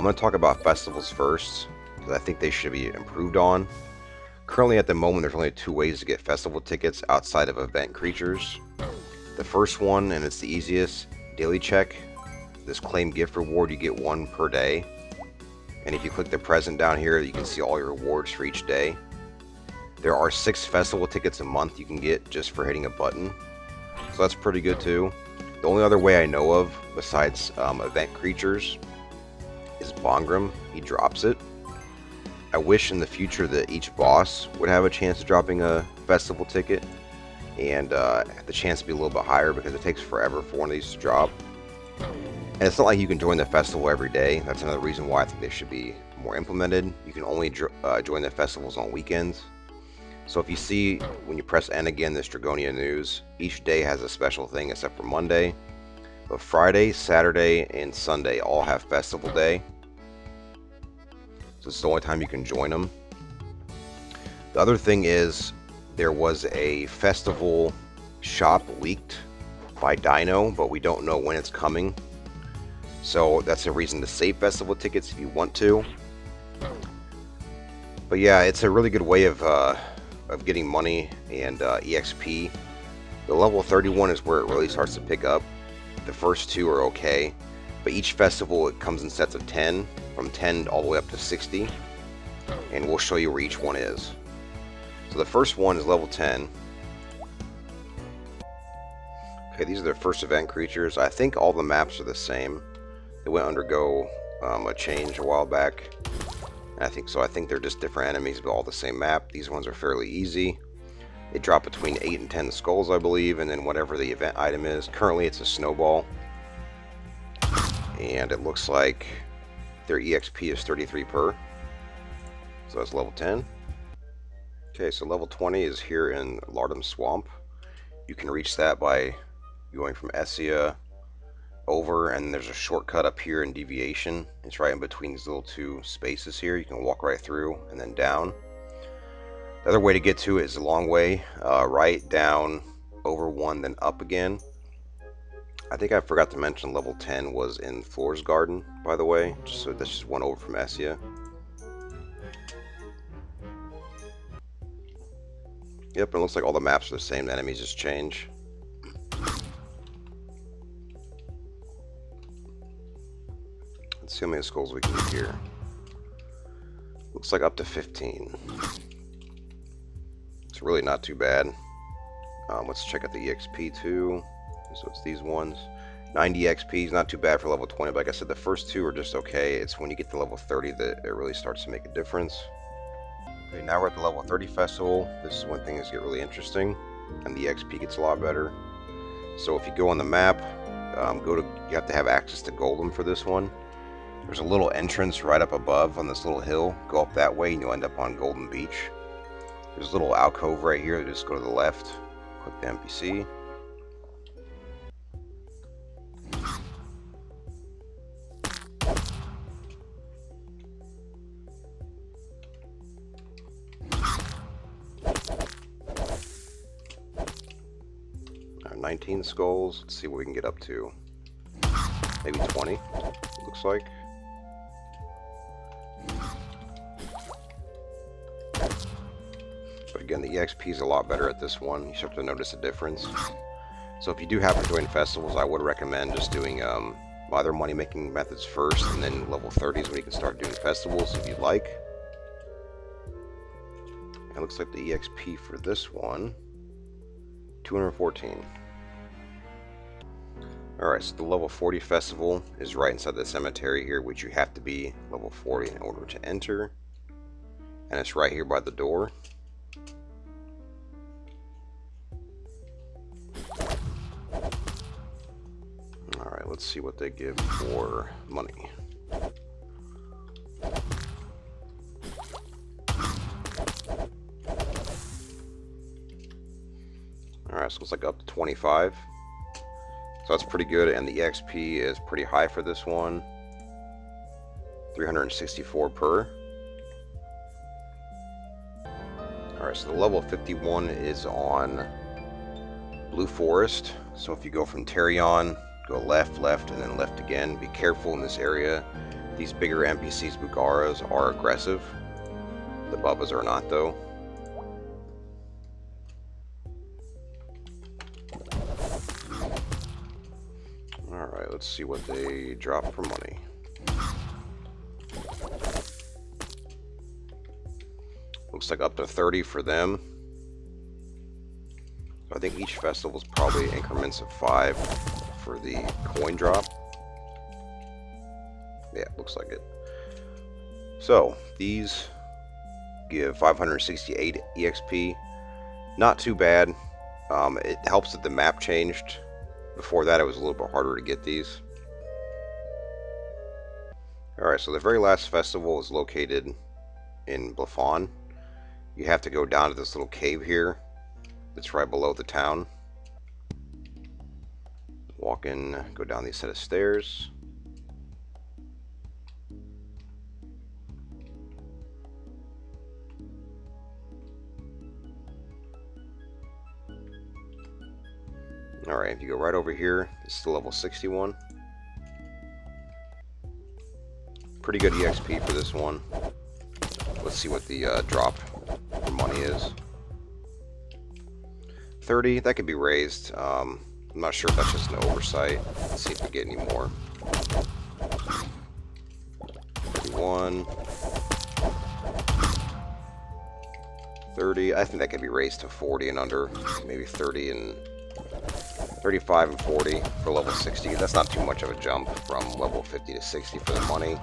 I'm going to talk about festivals first, because I think they should be improved on. Currently at the moment, there's only two ways to get festival tickets outside of event creatures. The first one, and it's the easiest, daily check. This claim gift reward, you get one per day. And if you click the present down here, you can see all your rewards for each day. There are 6 festival tickets a month you can get just for hitting a button. So that's pretty good too. The only other way I know of, besides event creatures, is Bongram. He drops it. I wish in the future that each boss would have a chance of dropping a festival ticket, and the chance to be a little bit higher, because it takes forever for one of these to drop. And it's not like you can join the festival every day. That's another reason why I think they should be more implemented. You can only join the festivals on weekends. So if you see, when you press N again, this Dragonia News, each day has a special thing except for Monday. But Friday, Saturday, and Sunday all have festival day. So it's the only time you can join them. The other thing is, there was a festival shop leaked by Dino, but we don't know when it's coming. So that's a reason to save festival tickets if you want to. But yeah, it's a really good way of getting money and EXP. The level 31 is where it really starts to pick up. The first 2 are okay, but each festival, it comes in sets of 10, from 10 all the way up to 60, and we'll show you where each one is. So the first one is level 10. Okay, these are the first event creatures. I think all the maps are the same. They went undergo a change a while back. And I think they're just different enemies, but all the same map. These ones are fairly easy. They drop between 8 and 10 skulls, I believe, and then whatever the event item is. Currently, it's a snowball. And it looks like their EXP is 33 per. So that's level 10. Okay, so level 20 is here in Lardum Swamp. You can reach that by going from Essia over, and there's a shortcut up here in Deviation. It's right in between these little 2 spaces here. You can walk right through and then down. The other way to get to it is a long way, right, down, over 1, then up again. I think I forgot to mention level 10 was in Flora's Garden, by the way, so that's just one over from Essia. Yep, it looks like all the maps are the same, the enemies just change. Let's see how many skulls we can get here. Looks like up to 15. It's really not too bad. Let's check out the EXP too. So it's these ones. 90 XP is not too bad for level 20, but like I said, the first 2 are just okay. It's when you get to level 30 that it really starts to make a difference. Okay, now we're at the level 30 festival. This is when things get really interesting, and the XP gets a lot better. So if you go on the map, you have to have access to Goldum for this one. There's a little entrance right up above on this little hill. Go up that way and you'll end up on Golden Beach. There's a little alcove right here. Just go to the left, click the NPC. All right, 19 skulls. Let's see what we can get up to. Maybe 20, looks like. But again, the EXP is a lot better at this one. You start to notice a difference. So if you do happen to join festivals, I would recommend just doing either money-making methods first, and then level 30s when you can start doing festivals if you'd like. It looks like the EXP for this one, 214. Alright, so the level 40 festival is right inside the cemetery here, which you have to be level 40 in order to enter. And it's right here by the door. Alright, let's see what they give for money. Alright, so it's like up to 25. So that's pretty good, and the EXP is pretty high for this one. 364 per. Alright, so the level 51 is on Blue Forest. So if you go from Terrion, go left, left, and then left again. Be careful in this area. These bigger NPCs, Bugaras, are aggressive. The Bubbas are not, though. Alright, let's see what they drop for money. Looks like up to 30 for them. I think each festival is probably increments of 5 for the coin drop. Yeah, looks like it. So, these give 568 EXP. Not too bad. It helps that the map changed. Before that, it was a little bit harder to get these. Alright, so the very last festival is located in Blufan. You have to go down to this little cave here that's right below the town. Walk in, go down these set of stairs. Alright, if you go right over here, this is the level 61. Pretty good EXP for this one. Let's see what the drop for money is. 30, that could be raised. I'm not sure if that's just an oversight. Let's see if we get any more. 31. 30, I think that could be raised to 40 and under. Maybe 30 and 35 and 40 for level 60. That's not too much of a jump from level 50 to 60 for the money.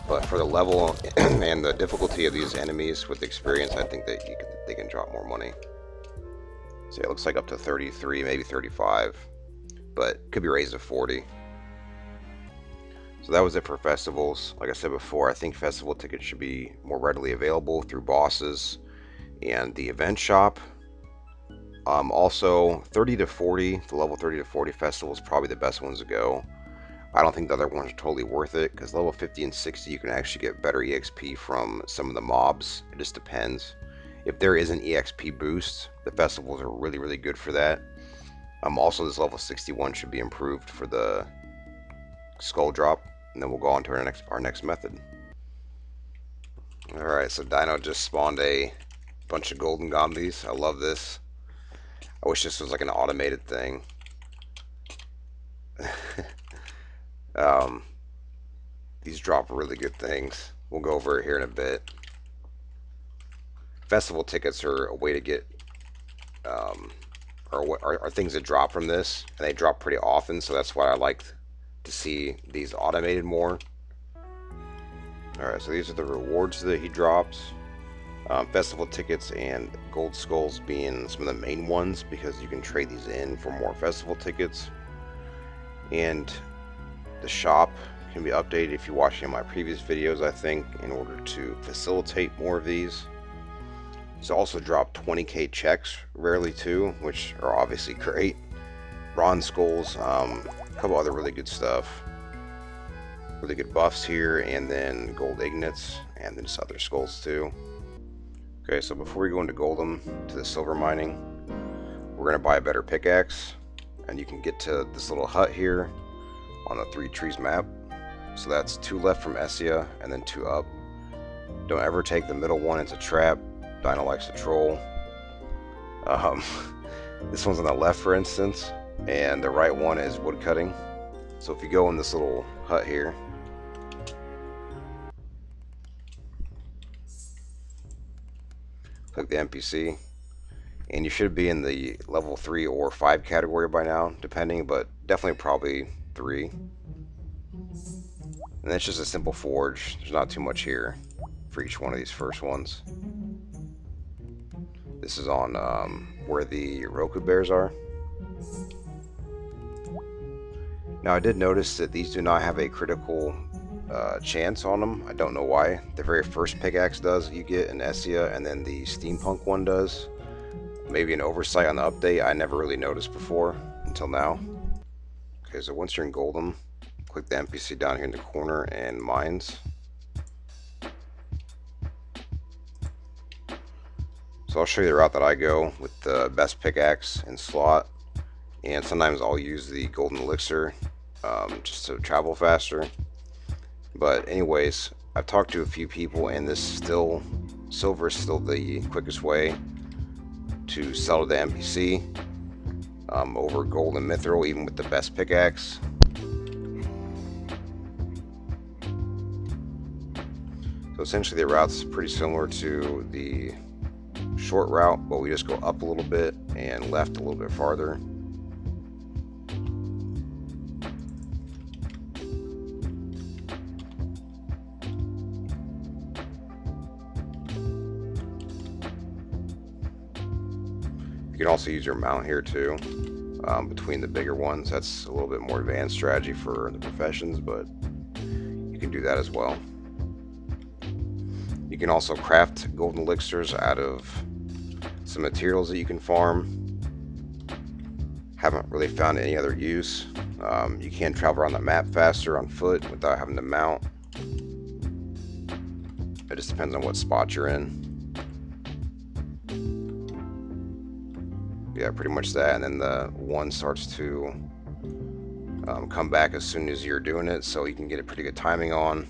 But for the level and the difficulty of these enemies with experience, I think that they can drop more money. So it looks like up to 33, maybe 35, but could be raised to 40. So that was it for festivals. Like I said before, I think festival tickets should be more readily available through bosses and the event shop. Also, 30 to 40, the level 30 to 40 festival is probably the best ones to go. I don't think the other ones are totally worth it, because level 50 and 60 you can actually get better EXP from some of the mobs. It just depends. If there is an EXP boost, the festivals are really, really good for that. Also, this level 61 should be improved for the skull drop, and then we'll go on to our next method. Alright, so Dino just spawned a bunch of golden Gumbys. I love this. I wish this was like an automated thing. These drop really good things. We'll go over it here in a bit. Festival tickets are a way to get, are things that drop from this, and they drop pretty often, so that's why I like to see these automated more. Alright, so these are the rewards that he drops. Festival tickets and gold skulls being some of the main ones, because you can trade these in for more festival tickets. And the shop can be updated if you watch any of my previous videos, I think, in order to facilitate more of these. It's also dropped 20k checks rarely too, which are obviously great. Bronze skulls, a couple other really good stuff. Really good buffs here, and then gold ignits, and then just other skulls too. Okay, so before we go into Goldum, to the silver mining, we're going to buy a better pickaxe, and you can get to this little hut here on the 3 trees map. So that's 2 left from Essia, and then 2 up. Don't ever take the middle one, it's a trap. Dino likes to troll. This one's on the left, for instance, and the right one is wood cutting. So if you go in this little hut here, click the NPC, and you should be in the level 3 or 5 category by now, depending, but definitely probably 3. And that's just a simple forge. There's not too much here for each one of these first ones. This is on where the Roku bears are. Now I did notice that these do not have a critical chance on them. I don't know why. The very first pickaxe does, you get an Essia, and then the steampunk one does. Maybe an oversight on the update I never really noticed before until now. Okay, so once you're in Goldum, click the NPC down here in the corner and mines. So I'll show you the route that I go with the best pickaxe and slot, and sometimes I'll use the golden elixir just to travel faster. But anyways, I've talked to a few people, and silver is still the quickest way to sell to the NPC over gold and mithril, even with the best pickaxe. So essentially the route's pretty similar to the short route, but we just go up a little bit and left a little bit farther. You can also use your mount here too, between the bigger ones. That's a little bit more advanced strategy for the professions, but you can do that as well. You can also craft golden elixirs out of some materials that you can farm. Haven't really found any other use. You can travel around the map faster on foot without having to mount. It just depends on what spot you're in. Yeah, pretty much that. And then the one starts to come back as soon as you're doing it, so you can get a pretty good timing on.